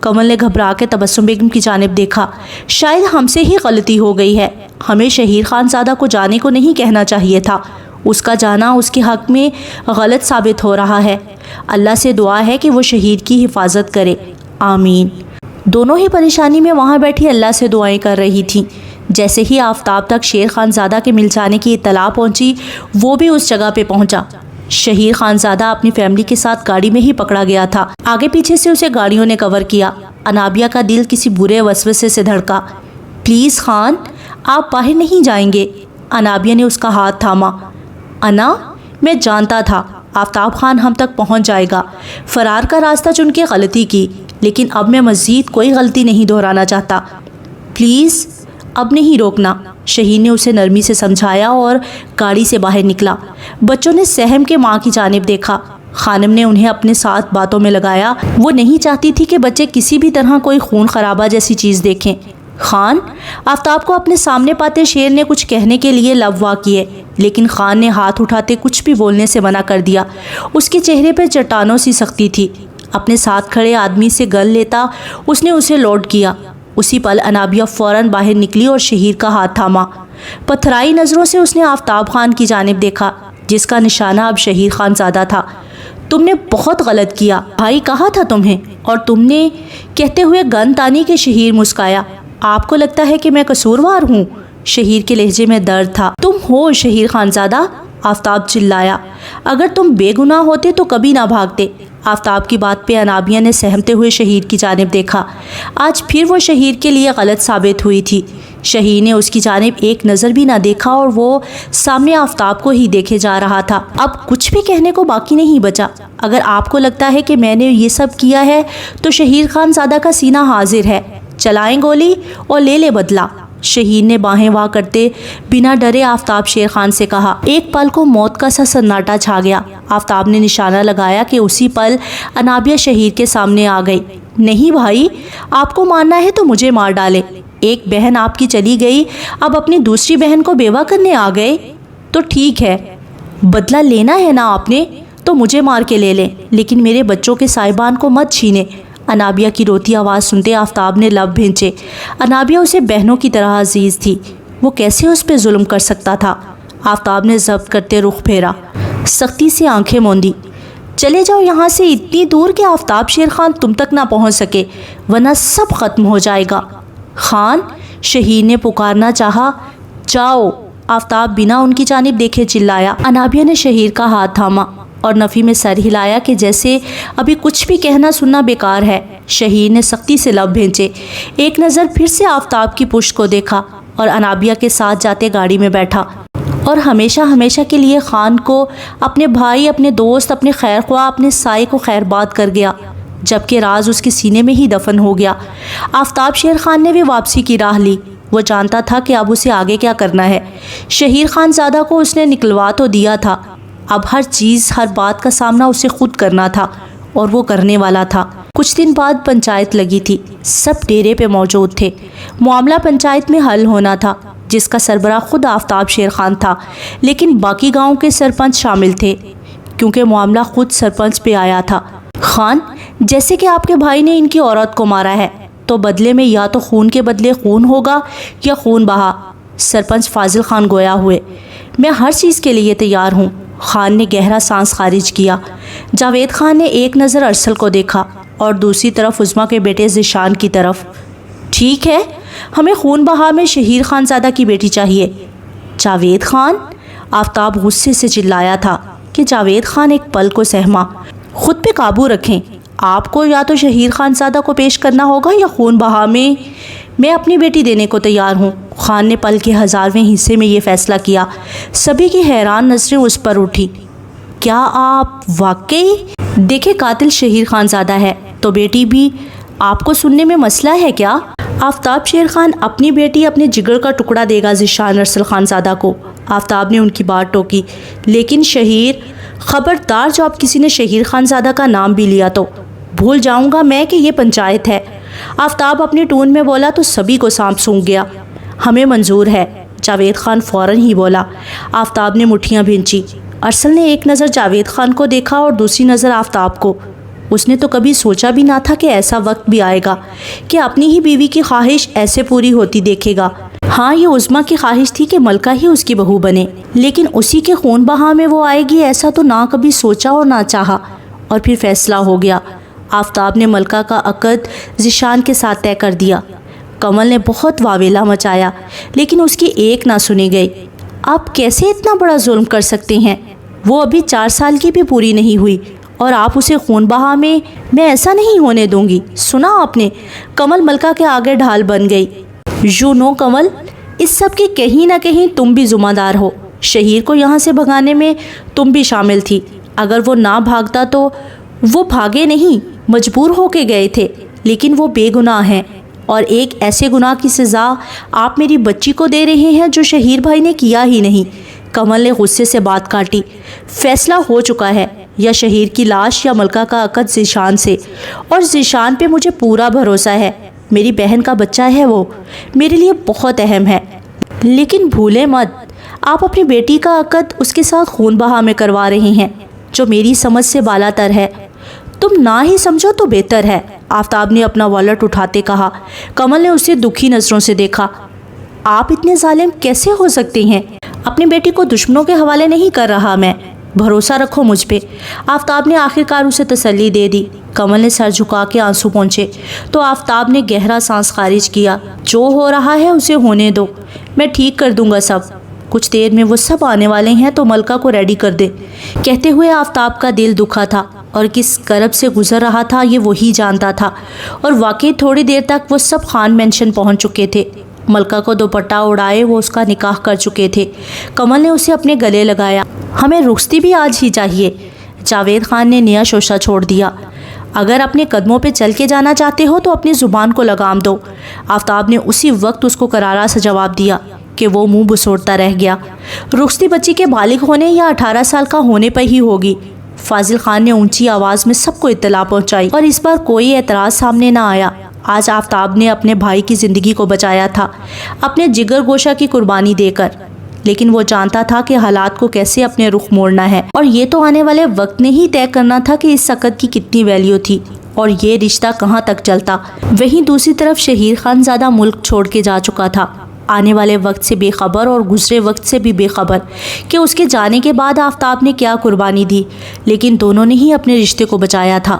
کمل نے گھبرا کے تبسم بیگم کی جانب دیکھا۔ شاید ہم سے ہی غلطی ہو گئی ہے، ہمیں شہیر خان زادہ کو جانے کو نہیں کہنا چاہیے تھا۔ اس کا جانا اس کے حق میں غلط ثابت ہو رہا ہے۔ اللہ سے دعا ہے کہ وہ شہید کی حفاظت کرے، آمین۔ دونوں ہی پریشانی میں وہاں بیٹھی اللہ سے دعائیں کر رہی تھیں۔ جیسے ہی آفتاب تک شیر خان زادہ کے مل جانے کی اطلاع پہنچی وہ بھی اس جگہ پہ پہنچا۔ شہیر خان زادہ اپنی فیملی کے ساتھ گاڑی میں ہی پکڑا گیا تھا۔ آگے پیچھے سے اسے گاڑیوں نے کور کیا۔ انابیہ کا دل کسی برے وسوسے سے دھڑکا۔ پلیز خان، آپ باہر نہیں جائیں گے؟ انابیہ نے اس کا ہاتھ تھاما۔ انا، میں جانتا تھا آفتاب خان ہم تک پہنچ جائے گا۔ فرار کا راستہ چن کے غلطی کی، لیکن اب میں مزید کوئی غلطی نہیں دہرانا چاہتا۔ پلیز اب نہیں روکنا، شہید نے اسے نرمی سے سمجھایا اور گاڑی سے باہر نکلا۔ بچوں نے سہم کے ماں کی جانب دیکھا۔ خانم نے انہیں اپنے ساتھ باتوں میں لگایا۔ وہ نہیں چاہتی تھی کہ بچے کسی بھی طرح کوئی خون خرابہ جیسی چیز دیکھیں۔ خان، آفتاب کو اپنے سامنے پاتے شیر نے کچھ کہنے کے لیے لب وا کیے، لیکن خان نے ہاتھ اٹھاتے کچھ بھی بولنے سے منع کر دیا۔ اس کے چہرے پر چٹانوں سی سختی تھی۔ اپنے ساتھ کھڑے آدمی سے گل لیتا اس نے اسے لوڈ کیا۔ اسی پل انابیہ فوراً باہر نکلی اور شہیر کا ہاتھ تھاما۔ پتھرائی نظروں سے اس نے آفتاب خان کی جانب دیکھا جس کا نشانہ اب شہیر خان زادہ تھا۔ تم نے بہت غلط کیا، بھائی کہا تھا تمہیں، اور تم نے… کہتے ہوئے گن تانی کے شہیر مسکایا۔ آپ کو لگتا ہے کہ میں قصوروار ہوں؟ شہیر کے لہجے میں درد تھا۔ تم ہو شہیر خان زادہ، آفتاب چلایا۔ اگر تم بے گناہ ہوتے تو کبھی نہ بھاگتے۔ آفتاب کی بات پہ انابیہ نے سہمتے ہوئے شہیر کی جانب دیکھا۔ آج پھر وہ شہیر کے لیے غلط ثابت ہوئی تھی۔ شہیر نے اس کی جانب ایک نظر بھی نہ دیکھا اور وہ سامنے آفتاب کو ہی دیکھے جا رہا تھا۔ اب کچھ بھی کہنے کو باقی نہیں بچا۔ اگر آپ کو لگتا ہے کہ میں نے یہ سب کیا ہے تو شہیر خان زادہ کا سینہ حاضر ہے، چلائیں گولی اور لے لے بدلہ۔ شہید نے باہیں واہ کرتے بنا ڈرے آفتاب شیر خان سے کہا۔ ایک پل کو موت کا سا سناٹا چھا گیا۔ آفتاب نے نشانہ لگایا کہ اسی پل انابیہ شہید کے سامنے آ گئی۔ نہیں بھائی، آپ کو مارنا ہے تو مجھے مار ڈالے۔ ایک بہن آپ کی چلی گئی، اب اپنی دوسری بہن کو بیوہ کرنے آ گئے؟ تو ٹھیک ہے، بدلہ لینا ہے نا آپ نے، تو مجھے مار کے لے لیں، لیکن میرے بچوں کے صاحبان کو مت چھینے۔ انابیہ کی روتی آواز سنتے آفتاب نے لب بھینچے۔ انابیہ اسے بہنوں کی طرح عزیز تھی، وہ کیسے اس پہ ظلم کر سکتا تھا؟ آفتاب نے ضبط کرتے رخ پھیرا، سختی سے آنکھیں موندی۔ چلے جاؤ یہاں سے اتنی دور کہ آفتاب شیر خان تم تک نہ پہنچ سکے، ورنہ سب ختم ہو جائے گا۔ خان، شہید نے پکارنا چاہا۔ جاؤ، آفتاب بنا ان کی جانب دیکھے چلایا۔ انابیہ نے شہید کا ہاتھ تھاما۔ اور نفی میں سر ہلایا کہ جیسے ابھی کچھ بھی کہنا سننا بیکار ہے۔ شہیر نے سختی سے لب بھینچے، ایک نظر پھر سے آفتاب کی پشت کو دیکھا اور انابیہ کے ساتھ جاتے گاڑی میں بیٹھا اور ہمیشہ ہمیشہ کے لیے خان کو، اپنے بھائی، اپنے دوست، اپنے خیر خواہ، اپنے سائے کو خیر باد کر گیا، جبکہ راز اس کے سینے میں ہی دفن ہو گیا۔ آفتاب شیر خان نے بھی واپسی کی راہ لی۔ وہ جانتا تھا کہ اب اسے آگے کیا کرنا ہے۔ شہیر خان زادہ کو اس نے نکلوا تو دیا تھا، اب ہر چیز، ہر بات کا سامنا اسے خود کرنا تھا، اور وہ کرنے والا تھا۔ کچھ دن بعد پنچایت لگی تھی، سب ڈیرے پہ موجود تھے۔ معاملہ پنچایت میں حل ہونا تھا، جس کا سربراہ خود آفتاب شیر خان تھا، لیکن باقی گاؤں کے سرپنچ شامل تھے، کیونکہ معاملہ خود سرپنچ پہ آیا تھا۔ خان، جیسے کہ آپ کے بھائی نے ان کی عورت کو مارا ہے، تو بدلے میں یا تو خون کے بدلے خون ہوگا یا خون بہا۔ سرپنچ فاضل خان گویا ہوئے۔ میں ہر چیز کے لیے تیار ہوں۔ خان نے گہرا سانس خارج کیا۔ جاوید خان نے ایک نظر ارسل کو دیکھا اور دوسری طرف عظمیٰ کے بیٹے ذیشان کی طرف۔ ٹھیک ہے، ہمیں خون بہا میں شہیر خان زادہ کی بیٹی چاہیے۔ جاوید خان؟ آفتاب غصے سے چلایا تھا کہ جاوید خان ایک پل کو سہما۔ خود پہ قابو رکھیں، آپ کو یا تو شہیر خان زادہ کو پیش کرنا ہوگا یا خون بہا میں اپنی بیٹی دینے کو تیار ہوں۔ خان نے پل کے 1000ویں حصے میں یہ فیصلہ کیا۔ سبھی کی حیران نظریں اس پر اٹھی۔ کیا آپ واقعی؟ دیکھیں، قاتل شہیر خان زادہ ہے تو بیٹی بھی۔ آپ کو سننے میں مسئلہ ہے کیا؟ آفتاب شیر خان اپنی بیٹی اپنے جگر کا ٹکڑا دے گا ذیشان ارسل خان زادہ کو۔ آفتاب نے ان کی بات ٹوکی۔ لیکن شہیر، خبردار جو آپ کسی نے شہیر خان زادہ کا نام بھی لیا تو بھول جاؤں گا میں کہ یہ پنچایت ہے۔ آفتاب اپنی ٹون میں بولا تو سبھی کو سانپ سونکھ گیا۔ ہمیں منظور ہے، جاوید خان فوراً ہی بولا۔ آفتاب نے مٹھیاں بھینچی۔ ارسل نے ایک نظر جاوید خان کو دیکھا اور دوسری نظر آفتاب کو۔ اس نے تو کبھی سوچا بھی نہ تھا کہ ایسا وقت بھی آئے گا کہ اپنی ہی بیوی کی خواہش ایسے پوری ہوتی دیکھے گا۔ ہاں، یہ عظمیٰ کی خواہش تھی کہ ملکہ ہی اس کی بہو بنے، لیکن اسی کے خون بہا میں وہ آئے گی، ایسا تو نہ کبھی سوچا اور نہ چاہا۔ اور پھر فیصلہ ہو گیا۔ آفتاب نے ملکہ کا عقد ذیشان کے ساتھ طے کر دیا۔ کمل نے بہت واویلا مچایا، لیکن اس کی ایک نہ سنی گئی۔ آپ کیسے اتنا بڑا ظلم کر سکتے ہیں؟ وہ ابھی 4 سال کی بھی پوری نہیں ہوئی اور آپ اسے خون بہا میں ایسا نہیں ہونے دوں گی۔ سنا آپ نے؟ کمل ملکہ کے آگے ڈھال بن گئی۔ یو نو کمل، اس سب کے کہیں نہ کہیں تم بھی ذمہ دار ہو۔ شہیر کو یہاں سے بھگانے میں تم بھی شامل تھی۔ اگر وہ نہ بھاگتا تو… وہ بھاگے نہیں، مجبور ہو کے گئے تھے، لیکن وہ بے گناہ ہیں، اور ایک ایسے گناہ کی سزا آپ میری بچی کو دے رہے ہیں جو شہیر بھائی نے کیا ہی نہیں۔ کمل نے غصے سے بات کاٹی۔ فیصلہ ہو چکا ہے، یا شہیر کی لاش یا ملکہ کا عقد ذیشان سے، اور ذیشان پہ مجھے پورا بھروسہ ہے۔ میری بہن کا بچہ ہے، وہ میرے لیے بہت اہم ہے۔ لیکن بھولے مت، آپ اپنی بیٹی کا عقد اس کے ساتھ خون بہا میں کروا رہے ہیں، جو میری سمجھ سے بالا تر ہے۔ تم نہ ہی سمجھو تو بہتر ہے، آفتاب نے اپنا والٹ اٹھاتے کہا۔ کمل نے اسے دکھی نظروں سے دیکھا۔ آپ اتنے ظالم کیسے ہو سکتے ہیں؟ اپنی بیٹی کو دشمنوں کے حوالے نہیں کر رہا میں، بھروسہ رکھو مجھ پہ۔ آفتاب نے آخرکار اسے تسلی دے دی۔ کمل نے سر جھکا کے آنسو پہنچے تو آفتاب نے گہرا سانس خارج کیا۔ جو ہو رہا ہے اسے ہونے دو، میں ٹھیک کر دوں گا سب۔ کچھ دیر میں وہ سب آنے والے ہیں تو ملکہ کو ریڈی کر دے۔ کہتے ہوئے آفتاب کا دل دکھا تھا، اور کس کرب سے گزر رہا تھا یہ وہی جانتا تھا۔ اور واقعی تھوڑی دیر تک وہ سب خان مینشن پہنچ چکے تھے۔ ملکہ کو دوپٹہ اڑائے وہ اس کا نکاح کر چکے تھے۔ کمل نے اسے اپنے گلے لگایا۔ ہمیں رخصتی بھی آج ہی چاہیے۔ جاوید خان نے نیا شوشہ چھوڑ دیا۔ اگر اپنے قدموں پہ چل کے جانا چاہتے ہو تو اپنی زبان کو لگام دو۔ آفتاب نے اسی وقت اس کو کرارا سا جواب دیا کہ وہ منہ بسوڑتا رہ گیا۔ رخصتی بچی کے بالغ ہونے یا 18 سال کا ہونے پر ہی ہوگی۔ فاضل خان نے اونچی آواز میں سب کو اطلاع پہنچائی، اور اس بار کوئی اعتراض سامنے نہ آیا۔ آج آفتاب نے اپنے بھائی کی زندگی کو بچایا تھا، اپنے جگر گوشہ کی قربانی دے کر، لیکن وہ جانتا تھا کہ حالات کو کیسے اپنے رخ موڑنا ہے، اور یہ تو آنے والے وقت نے ہی طے کرنا تھا کہ اس عقد کی کتنی ویلیو تھی اور یہ رشتہ کہاں تک چلتا۔ وہیں دوسری طرف شہیر خان زادہ ملک چھوڑ کے جا چکا تھا، آنے والے وقت سے بے خبر اور گزرے وقت سے بھی بے خبر کہ اس کے جانے کے بعد آفتاب نے کیا قربانی دی، لیکن دونوں نے ہی اپنے رشتے کو بچایا تھا۔